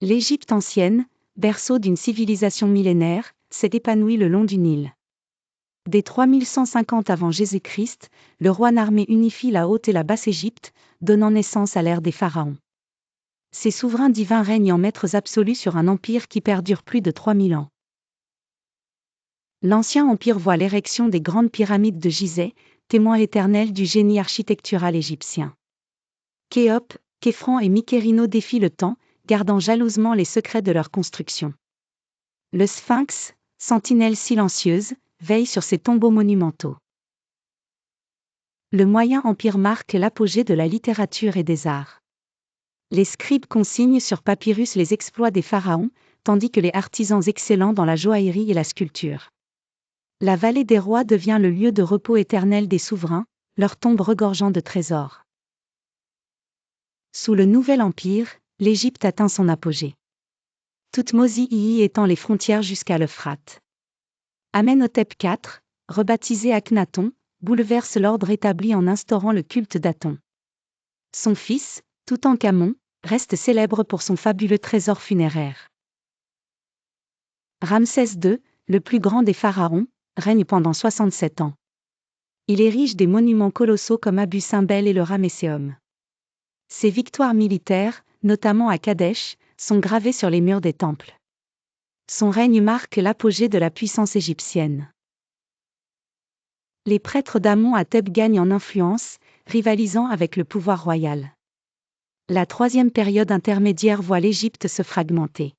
L'Égypte ancienne, berceau d'une civilisation millénaire, s'est épanouie le long du Nil. Dès 3150 avant Jésus-Christ, le roi Narmé unifie la Haute et la Basse-Égypte, donnant naissance à l'ère des pharaons. Ces souverains divins règnent en maîtres absolus sur un empire qui perdure plus de 3000 ans. L'Ancien Empire voit l'érection des grandes pyramides de Gizeh, témoin éternel du génie architectural égyptien. Khéops, Képhren et Mykérino défient le temps, gardant jalousement les secrets de leur construction. Le Sphinx, sentinelle silencieuse, veille sur ces tombeaux monumentaux. Le Moyen Empire marque l'apogée de la littérature et des arts. Les scribes consignent sur papyrus les exploits des pharaons, tandis que les artisans excellents dans la joaillerie et la sculpture. La vallée des rois devient le lieu de repos éternel des souverains, leurs tombes regorgeant de trésors. Sous le Nouvel Empire, l'Égypte atteint son apogée. Toutmosis y étend les frontières jusqu'à l'Euphrate. Amenhotep IV, rebaptisé Akhenaton, bouleverse l'ordre établi en instaurant le culte d'Aton. Son fils, Toutankhamon, reste célèbre pour son fabuleux trésor funéraire. Ramsès II, le plus grand des pharaons, règne pendant 67 ans. Il érige des monuments colossaux comme Abu Simbel et le Ramesséum. Ses victoires militaires, notamment à Kadesh, sont gravées sur les murs des temples. Son règne marque l'apogée de la puissance égyptienne. Les prêtres d'Amon-Hatep gagnent en influence, rivalisant avec le pouvoir royal. La troisième période intermédiaire voit l'Égypte se fragmenter.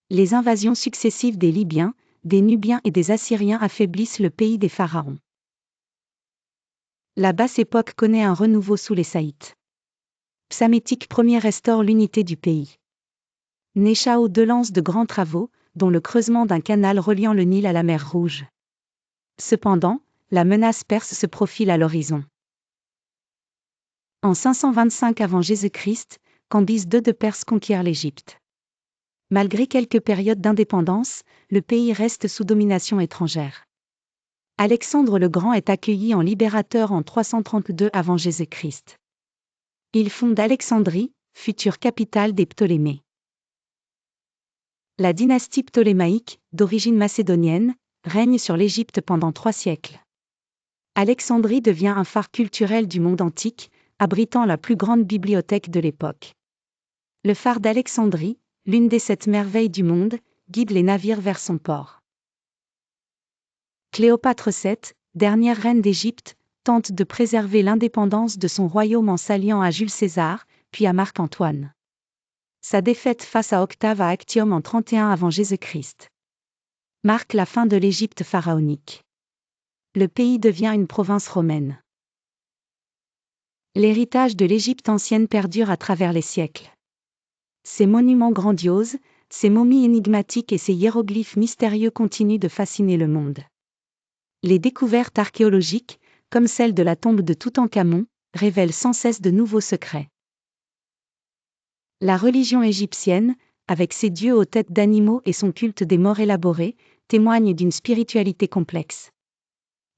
Les invasions successives des Libyens, des Nubiens et des Assyriens affaiblissent le pays des pharaons. La basse époque connaît un renouveau sous les Saïtes. Psamétique Ier restaure l'unité du pays. Néchao II lance de grands travaux, dont le creusement d'un canal reliant le Nil à la mer Rouge. Cependant, la menace perse se profile à l'horizon. En 525 avant Jésus-Christ, Cambyse II de Perse conquiert l'Égypte. Malgré quelques périodes d'indépendance, le pays reste sous domination étrangère. Alexandre le Grand est accueilli en libérateur en 332 avant Jésus-Christ. Il fonde Alexandrie, future capitale des Ptolémées. La dynastie ptolémaïque, d'origine macédonienne, règne sur l'Égypte pendant 3 siècles. Alexandrie devient un phare culturel du monde antique, abritant la plus grande bibliothèque de l'époque. Le phare d'Alexandrie, l'une des 7 merveilles du monde, guide les navires vers son port. Cléopâtre VII, dernière reine d'Égypte, tente de préserver l'indépendance de son royaume en s'alliant à Jules César, puis à Marc-Antoine. Sa défaite face à Octave à Actium en 31 avant Jésus-Christ marque la fin de l'Égypte pharaonique. Le pays devient une province romaine. L'héritage de l'Égypte ancienne perdure à travers les siècles. Ses monuments grandioses, ses momies énigmatiques et ses hiéroglyphes mystérieux continuent de fasciner le monde. Les découvertes archéologiques, comme celle de la tombe de Toutankhamon, révèlent sans cesse de nouveaux secrets. La religion égyptienne, avec ses dieux aux têtes d'animaux et son culte des morts élaboré, témoigne d'une spiritualité complexe.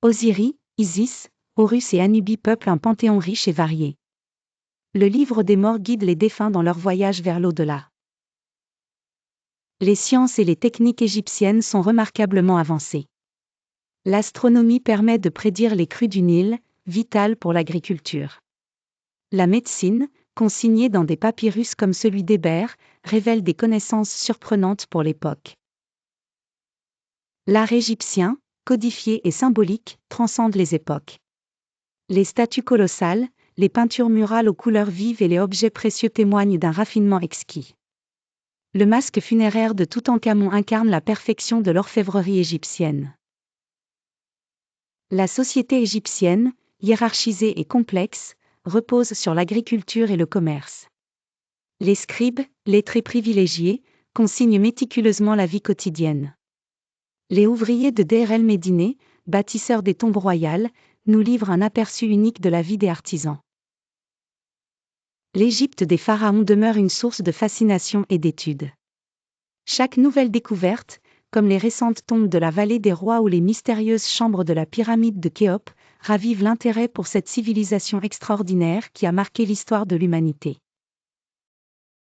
Osiris, Isis, Horus et Anubis peuplent un panthéon riche et varié. Le livre des morts guide les défunts dans leur voyage vers l'au-delà. Les sciences et les techniques égyptiennes sont remarquablement avancées. L'astronomie permet de prédire les crues du Nil, vitale pour l'agriculture. La médecine, consignée dans des papyrus comme celui d'Hébert, révèle des connaissances surprenantes pour l'époque. L'art égyptien, codifié et symbolique, transcende les époques. Les statues colossales, les peintures murales aux couleurs vives et les objets précieux témoignent d'un raffinement exquis. Le masque funéraire de Toutankhamon incarne la perfection de l'orfèvrerie égyptienne. La société égyptienne, hiérarchisée et complexe, repose sur l'agriculture et le commerce. Les scribes, lettrés privilégiés, consignent méticuleusement la vie quotidienne. Les ouvriers de Deir el-Médine, bâtisseurs des tombes royales, nous livrent un aperçu unique de la vie des artisans. L'Égypte des pharaons demeure une source de fascination et d'étude. Chaque nouvelle découverte, comme les récentes tombes de la vallée des rois ou les mystérieuses chambres de la pyramide de Khéops, ravive l'intérêt pour cette civilisation extraordinaire qui a marqué l'histoire de l'humanité.